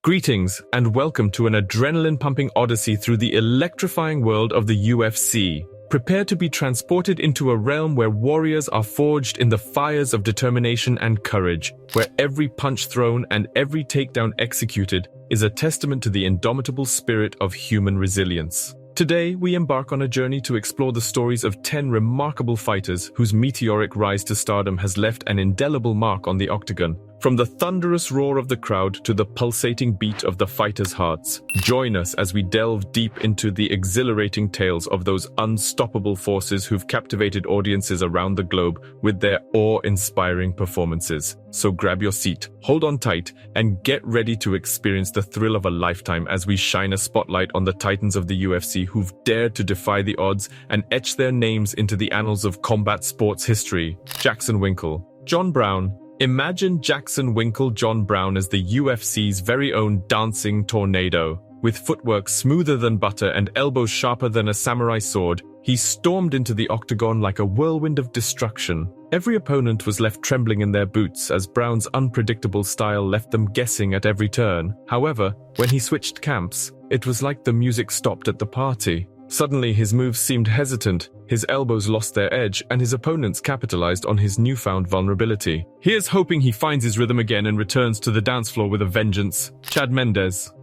Greetings and welcome to an adrenaline-pumping odyssey through the electrifying world of the UFC. Prepare to be transported into a realm where warriors are forged in the fires of determination and courage, where every punch thrown and every takedown executed is a testament to the indomitable spirit of human resilience. Today, we embark on a journey to explore the stories of 10 remarkable fighters whose meteoric rise to stardom has left an indelible mark on the octagon. From the thunderous roar of the crowd to the pulsating beat of the fighters' hearts, join us as we delve deep into the exhilarating tales of those unstoppable forces who've captivated audiences around the globe with their awe-inspiring performances. So grab your seat, hold on tight, and get ready to experience the thrill of a lifetime as we shine a spotlight on the titans of the UFC who've dared to defy the odds and etch their names into the annals of combat sports history. Jackson Winkle, John Brown. Imagine Jackson Winkle John Brown as the UFC's very own dancing tornado. With footwork smoother than butter and elbows sharper than a samurai sword, he stormed into the octagon like a whirlwind of destruction. Every opponent was left trembling in their boots as Brown's unpredictable style left them guessing at every turn. However, when he switched camps, it was like the music stopped at the party. Suddenly, his moves seemed hesitant, his elbows lost their edge, and his opponents capitalized on his newfound vulnerability. Here's hoping he finds his rhythm again and returns to the dance floor with a vengeance. Chad Mendes.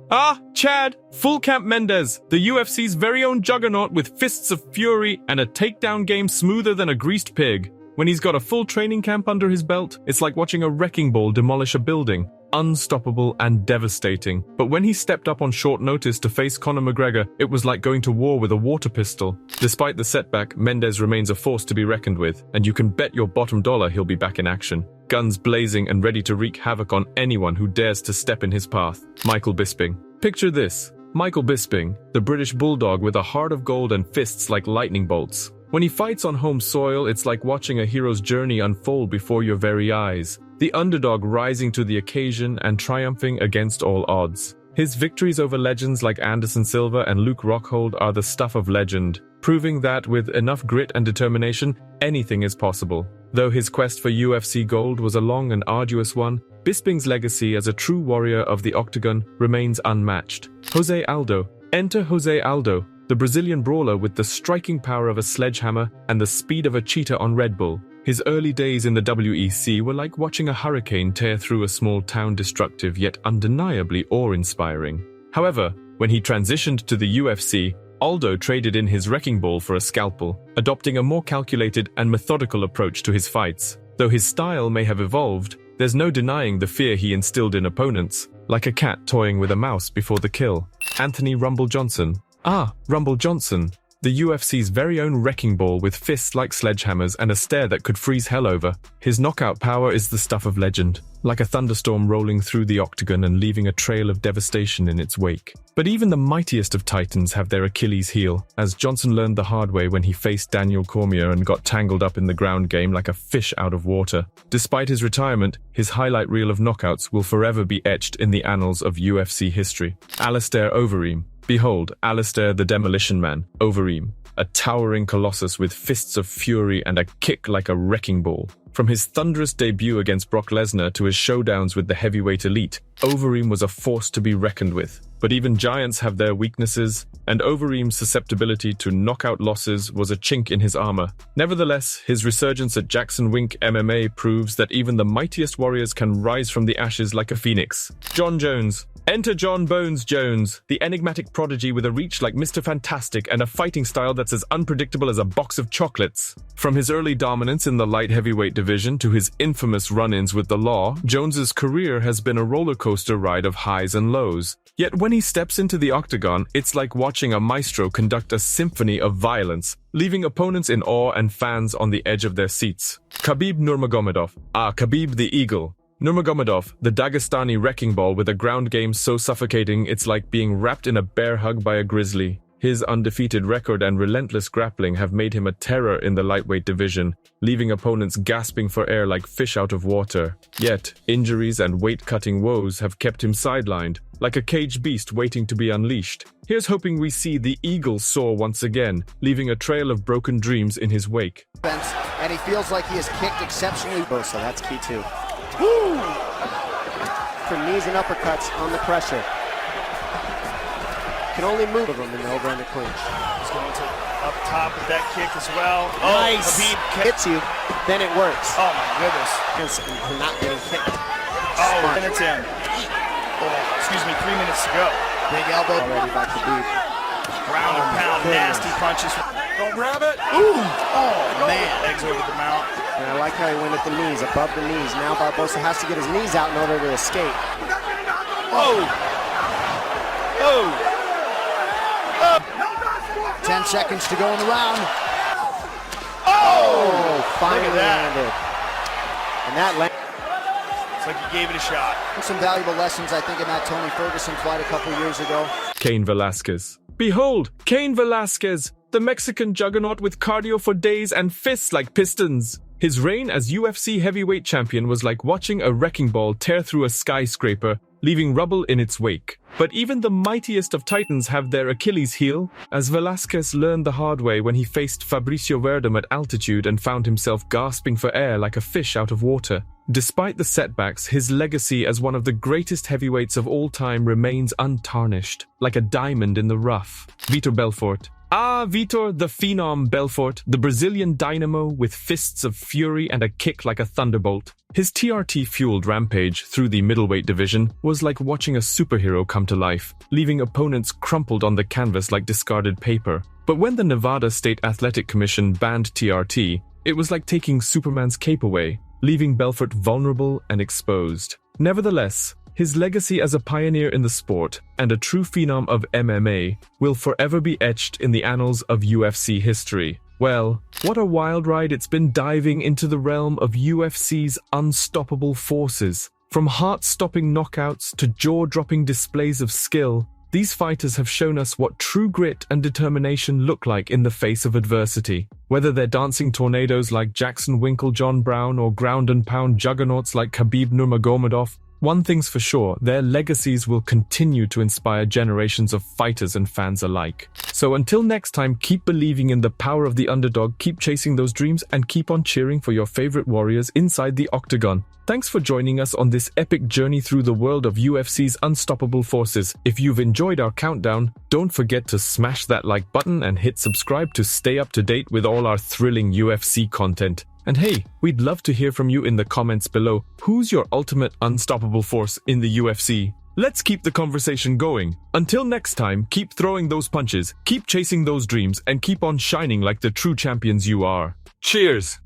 Chad! Full Camp Mendes, the UFC's very own juggernaut with fists of fury and a takedown game smoother than a greased pig. When he's got a full training camp under his belt, it's like watching a wrecking ball demolish a building. Unstoppable and devastating. But when he stepped up on short notice to face Conor McGregor, it was like going to war with a water pistol. Despite the setback, Mendes remains a force to be reckoned with, and you can bet your bottom dollar he'll be back in action. Guns blazing and ready to wreak havoc on anyone who dares to step in his path. Michael Bisping. Picture this. Michael Bisping, the British bulldog with a heart of gold and fists like lightning bolts. When he fights on home soil, it's like watching a hero's journey unfold before your very eyes. The underdog rising to the occasion and triumphing against all odds. His victories over legends like Anderson Silva and Luke Rockhold are the stuff of legend, proving that with enough grit and determination, anything is possible. Though his quest for UFC gold was a long and arduous one, Bisping's legacy as a true warrior of the octagon remains unmatched. Jose Aldo. Enter Jose Aldo, the Brazilian brawler with the striking power of a sledgehammer and the speed of a cheetah on Red Bull. His early days in the WEC were like watching a hurricane tear through a small town, destructive yet undeniably awe-inspiring. However, when he transitioned to the UFC, Aldo traded in his wrecking ball for a scalpel, adopting a more calculated and methodical approach to his fights. Though his style may have evolved, there's no denying the fear he instilled in opponents, like a cat toying with a mouse before the kill. Anthony Rumble Johnson. Rumble Johnson. The UFC's very own wrecking ball with fists like sledgehammers and a stare that could freeze hell over. His knockout power is the stuff of legend, like a thunderstorm rolling through the octagon and leaving a trail of devastation in its wake. But even the mightiest of titans have their Achilles heel, as Johnson learned the hard way when he faced Daniel Cormier and got tangled up in the ground game like a fish out of water. Despite his retirement, his highlight reel of knockouts will forever be etched in the annals of UFC history. Alistair Overeem. Behold, Alistair the Demolition Man, Overeem, a towering colossus with fists of fury and a kick like a wrecking ball. From his thunderous debut against Brock Lesnar to his showdowns with the heavyweight elite, Overeem was a force to be reckoned with. But even giants have their weaknesses, and Overeem's susceptibility to knockout losses was a chink in his armor. Nevertheless, his resurgence at Jackson Wink MMA proves that even the mightiest warriors can rise from the ashes like a phoenix. John Jones. Enter John Bones Jones, the enigmatic prodigy with a reach like Mr. Fantastic and a fighting style that's as unpredictable as a box of chocolates. From his early dominance in the light heavyweight division to his infamous run-ins with the law, Jones's career has been a roller coaster ride of highs and lows. Yet when he steps into the octagon, it's like watching a maestro conduct a symphony of violence, leaving opponents in awe and fans on the edge of their seats. Khabib Nurmagomedov. Khabib the Eagle. Nurmagomedov, the Dagestani wrecking ball with a ground game so suffocating it's like being wrapped in a bear hug by a grizzly. His undefeated record and relentless grappling have made him a terror in the lightweight division, leaving opponents gasping for air like fish out of water. Yet, injuries and weight-cutting woes have kept him sidelined, like a caged beast waiting to be unleashed. Here's hoping we see the Eagle soar once again, leaving a trail of broken dreams in his wake. And he feels like he has kicked exceptionally. So that's key too. for knees and uppercuts on the pressure. Can only move of him in the over-under clinch. He's going to up top with that kick as well. Nice. Habib Hits you, then it works. Oh my goodness. And not getting kicked. Oh, and it's in. Oh, excuse me, 3 minutes to go. Big elbow already by Habib. Ground and pound, nasty punches. Don't grab it. Ooh! Oh man, legs over the mount. And I like how he went at the knees, above the knees. Now Barbosa has to get his knees out in order to escape. Oh! Oh! 10 seconds to go in the round. Oh! Finally Look at that. landed. And that landed. It's like he gave it a shot. Some valuable lessons, I think, in that Tony Ferguson fight a couple years ago. Cain Velasquez. Behold, Cain Velasquez, the Mexican juggernaut with cardio for days and fists like pistons. His reign as UFC heavyweight champion was like watching a wrecking ball tear through a skyscraper, leaving rubble in its wake. But even the mightiest of titans have their Achilles heel, as Velasquez learned the hard way when he faced Fabricio Werdum at altitude and found himself gasping for air like a fish out of water. Despite the setbacks, his legacy as one of the greatest heavyweights of all time remains untarnished, like a diamond in the rough. Vitor Belfort. Ah, Vitor, the phenom Belfort, the Brazilian dynamo with fists of fury and a kick like a thunderbolt. His TRT-fueled rampage through the middleweight division was like watching a superhero come to life, leaving opponents crumpled on the canvas like discarded paper. But when the Nevada State Athletic Commission banned TRT, it was like taking Superman's cape away, leaving Belfort vulnerable and exposed. Nevertheless, his legacy as a pioneer in the sport and a true phenom of MMA will forever be etched in the annals of UFC history. Well, what a wild ride it's been diving into the realm of UFC's unstoppable forces. From heart-stopping knockouts to jaw-dropping displays of skill, these fighters have shown us what true grit and determination look like in the face of adversity. Whether they're dancing tornadoes like Jackson Winklejohn Brown or ground-and-pound juggernauts like Khabib Nurmagomedov, one thing's for sure, their legacies will continue to inspire generations of fighters and fans alike. So until next time, keep believing in the power of the underdog, keep chasing those dreams, and keep on cheering for your favorite warriors inside the octagon. Thanks for joining us on this epic journey through the world of UFC's unstoppable forces. If you've enjoyed our countdown, don't forget to smash that like button and hit subscribe to stay up to date with all our thrilling UFC content. And hey, we'd love to hear from you in the comments below. Who's your ultimate unstoppable force in the UFC? Let's keep the conversation going. Until next time, keep throwing those punches, keep chasing those dreams, and keep on shining like the true champions you are. Cheers!